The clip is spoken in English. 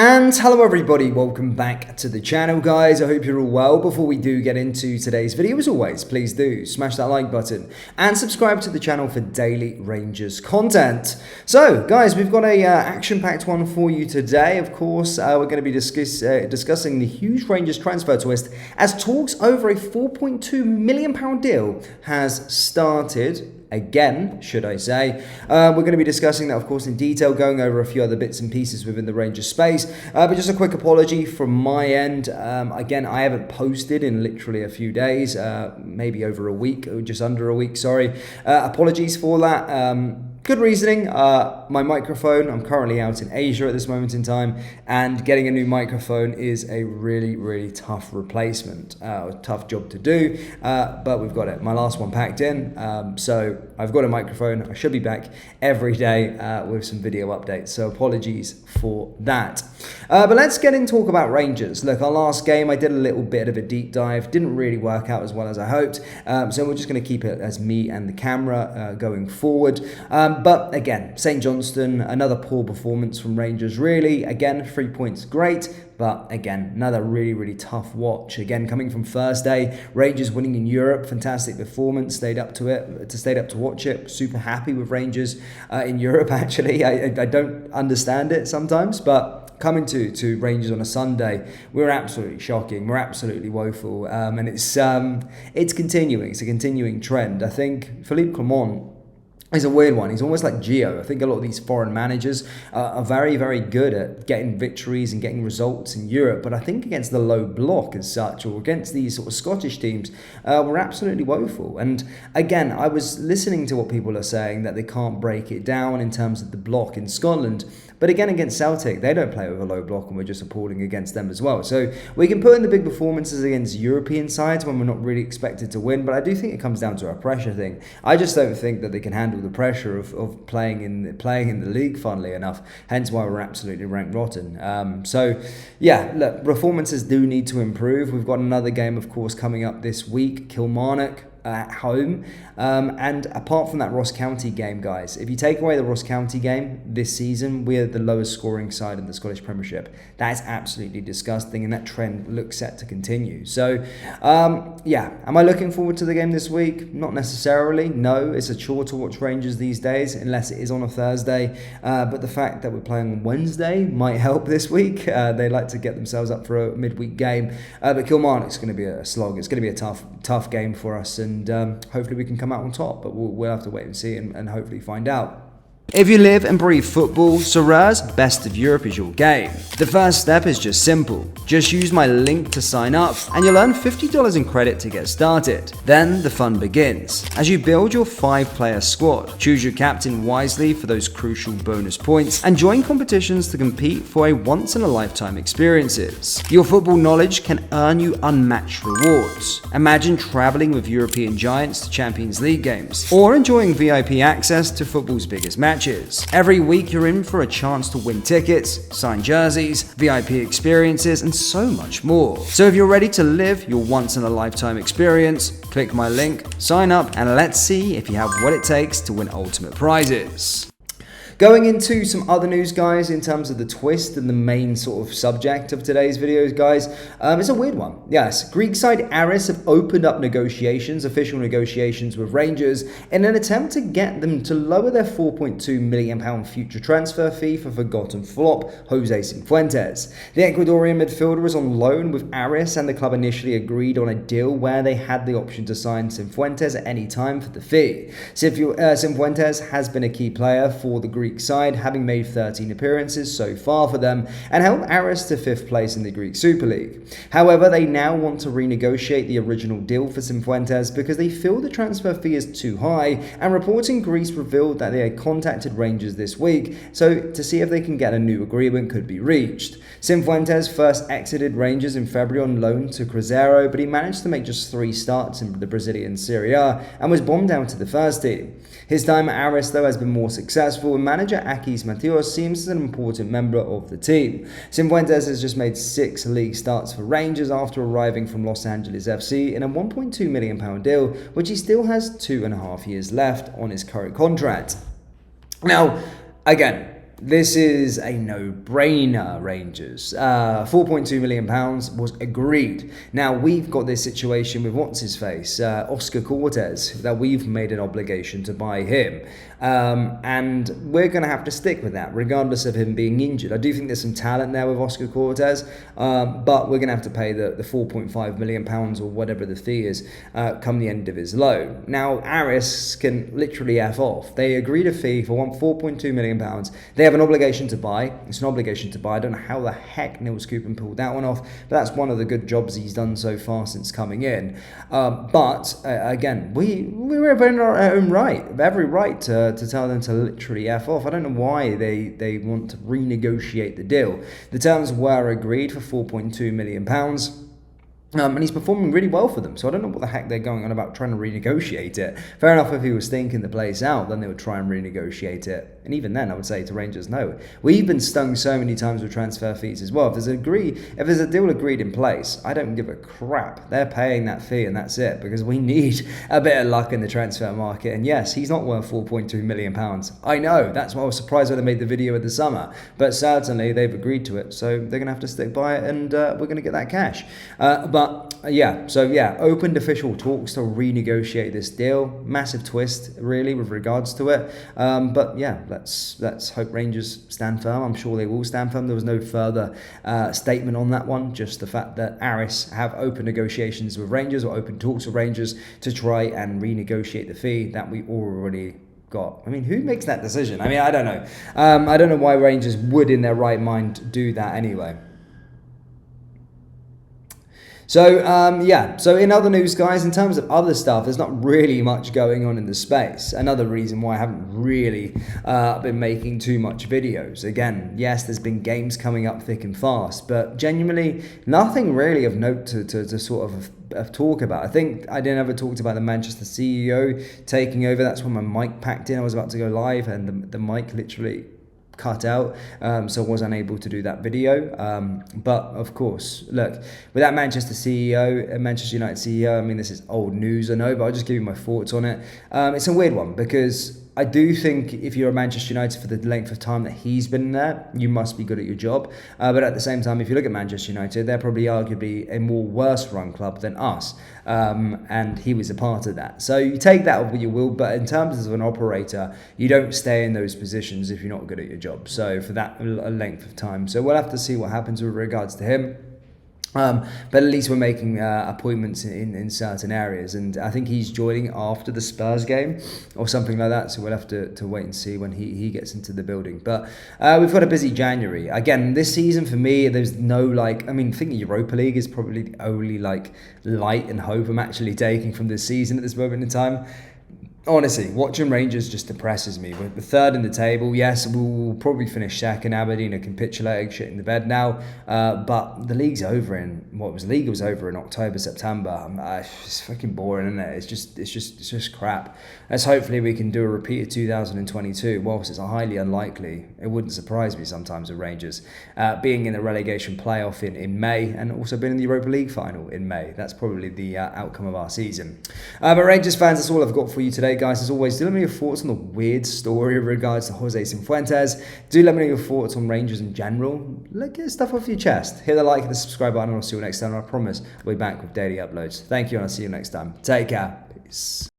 And hello everybody, welcome back to the channel guys. I hope you're all well. Before we do get into today's video, as always, please do smash that like button and subscribe to the channel for daily Rangers content. So guys, we've got a action-packed one for you today. Of course, we're going to be discussing the huge Rangers transfer twist as talks over a £4.2 million deal has started. Again, should I say. We're going to be discussing that, of course, in detail, going over a few other bits and pieces within the Rangers space. But just a quick apology from my end. Again, I haven't posted in literally a few days, maybe over a week, or just under a week, sorry. Apologies for that. Good reasoning. My microphone, I'm currently out in Asia at this moment in time, and getting a new microphone is a really tough replacement, tough job to do, but we've got it. My last one packed in, so I've got a microphone. I should be back every day with some video updates, so apologies for that. But let's get in and talk about Rangers. Look, our last game, I did a little bit of a deep dive. Didn't really work out as well as I hoped, so we're just going to keep it as me and the camera going forward. But again, St Johnstone, another poor performance from Rangers, really. Again, 3 points, great. But again, another really tough watch. Again, coming from Thursday, Rangers winning in Europe, fantastic performance. Stayed up to watch it. Super happy with Rangers in Europe. Actually, I don't understand it sometimes, but coming to Rangers on a Sunday, we're absolutely shocking. We're absolutely woeful, and it's continuing. It's a continuing trend. I think Philippe Clement is a weird one. He's almost like Gio. I think a lot of these foreign managers are very good at getting victories and getting results in Europe. But I think against the low block as such, or against these sort of Scottish teams, we're absolutely woeful. And again, I was listening to what people are saying, that they can't break it down in terms of the block in Scotland. But again, against Celtic, they don't play with a low block, and we're just appalling against them as well. So we can put in the big performances against European sides when we're not really expected to win. But I do think it comes down to a pressure thing. I just don't think that they can handle the pressure of playing in the league, funnily enough, hence why we're absolutely ranked rotten. So yeah, look, performances do need to improve. We've got another game, of course, coming up this week, Kilmarnock at home, and apart from that Ross County game, guys, if you take away the Ross County game this season, we're the lowest scoring side in the Scottish Premiership. That is absolutely disgusting, and that trend looks set to continue. So yeah, am I looking forward to the game this week? Not necessarily. No, it's a chore to watch Rangers these days, unless it is on a Thursday, but the fact that we're playing on Wednesday might help this week. They like to get themselves up for a midweek game, but Kilmarnock's going to be a slog. It's going to be a tough game for us, and hopefully we can come out on top, but we'll have to wait and see and hopefully find out. If you live and breathe football, Sorar's Best of Europe is your game. The first step is just simple. Just use my link to sign up and you'll earn $50 in credit to get started. Then the fun begins. As you build your 5-player squad, choose your captain wisely for those crucial bonus points and join competitions to compete for a once-in-a-lifetime experiences. Your football knowledge can earn you unmatched rewards. Imagine traveling with European giants to Champions League games or enjoying VIP access to football's biggest matches. Every week you're in for a chance to win tickets, sign jerseys, VIP experiences, and so much more. So if you're ready to live your once-in-a-lifetime experience, click my link, sign up, and let's see if you have what it takes to win ultimate prizes. Going into some other news, guys, in terms of the twist and the main sort of subject of today's videos, guys, it's a weird one. Yes, Greek side Aris have opened up official negotiations with Rangers in an attempt to get them to lower their £4.2 million future transfer fee for forgotten flop Jose Cifuentes. The Ecuadorian midfielder is on loan with Aris, and the club initially agreed on a deal where they had the option to sign Cifuentes at any time for the fee. Cifuentes has been a key player for the Greek side, having made 13 appearances so far for them and helped Aris to 5th place in the Greek Super League. However, they now want to renegotiate the original deal for Cifuentes because they feel the transfer fee is too high, and reports in Greece revealed that they had contacted Rangers this week to see if they can get a new agreement could be reached. Cifuentes first exited Rangers in February on loan to Cruzeiro, but he managed to make just 3 starts in the Brazilian Serie A and was bombed down to the first team. His time at Aris, though, has been more successful, and manager Akis Mateos seems an important member of the team. Cifuentes has just made 6 league starts for Rangers after arriving from Los Angeles FC in a £1.2 million deal, which he still has 2.5 years left on his current contract. Now, again, this is a no-brainer, Rangers. £4.2 million was agreed. Now, we've got this situation with what's-his-face, Oscar Cortez, that we've made an obligation to buy him. And we're going to have to stick with that, regardless of him being injured. I do think there's some talent there with Oscar Cortez, but we're going to have to pay the £4.5 million or whatever the fee is come the end of his loan. Now, Aris can literally F off. They agreed a fee for £4.2 million. They have an obligation to buy. It's an obligation to buy. I don't know how the heck Nils Koopman pulled that one off, but that's one of the good jobs he's done so far since coming in. Again, we're in our own right, every right to tell them to literally F off. I don't know why they want to renegotiate the deal. The terms were agreed for £4.2 million. And he's performing really well for them, so I don't know what the heck they're going on about trying to renegotiate it. Fair enough, if he was thinking the place out, then they would try and renegotiate it. And even then, I would say to Rangers, no. We've been stung so many times with transfer fees as well. If there's a deal agreed in place, I don't give a crap. They're paying that fee and that's it, because we need a bit of luck in the transfer market. And yes, he's not worth £4.2 million. I know, that's why I was surprised when they made the video in the summer. But certainly, they've agreed to it, so they're going to have to stick by it, and we're going to get that cash. Opened official talks to renegotiate this deal. Massive twist, really, with regards to it. Let's hope Rangers stand firm. I'm sure they will stand firm. There was no further statement on that one. Just the fact that Aris have open negotiations with Rangers, or open talks with Rangers, to try and renegotiate the fee that we already got. I mean, who makes that decision? I mean, I don't know. I don't know why Rangers would, in their right mind, do that anyway. So in other news, guys, in terms of other stuff, there's not really much going on in the space. Another reason why I haven't really been making too much videos. Again, yes, there's been games coming up thick and fast, but genuinely nothing really of note to sort of talk about. I think I didn't ever talked about the Manchester CEO taking over. That's when my mic packed in. I was about to go live, and the mic literally cut out, so I was unable to do that video. But of course, look, with that Manchester United CEO, I mean, this is old news, I know, but I'll just give you my thoughts on it. It's a weird one, because I do think if you're a Manchester United for the length of time that he's been there, you must be good at your job. But at the same time, if you look at Manchester United, they're probably arguably a more worse run club than us. And he was a part of that. So you take that with what you will, but in terms of an operator, you don't stay in those positions if you're not good at your job. So for that length of time. So we'll have to see what happens with regards to him. But at least we're making appointments in certain areas, and I think he's joining after the Spurs game or something like that, so we'll have to wait and see when he gets into the building. But we've got a busy January. Again, this season for me, there's no I think Europa League is probably the only light and hope I'm actually taking from this season at this moment in time. Honestly, watching Rangers just depresses me. We're third in the table. Yes, we'll probably finish second. Aberdeen are capitulating, shit in the bed now. But the league's over league was over in October, September. It's fucking boring, isn't it? It's just crap. Let's hopefully we can do a repeat of 2022. Whilst it's highly unlikely, it wouldn't surprise me sometimes with Rangers being in the relegation playoff in May, and also being in the Europa League final in May. That's probably the outcome of our season. But Rangers fans, that's all I've got for you today, guys. As always, do let me know your thoughts on the weird story in regards to Jose Cifuentes. Do let me know your thoughts on Rangers in general. Get stuff off your chest. Hit the like and the subscribe button, and I'll see you next time. I promise I'll be back with daily uploads. Thank you, and I'll see you next time. Take care. Peace.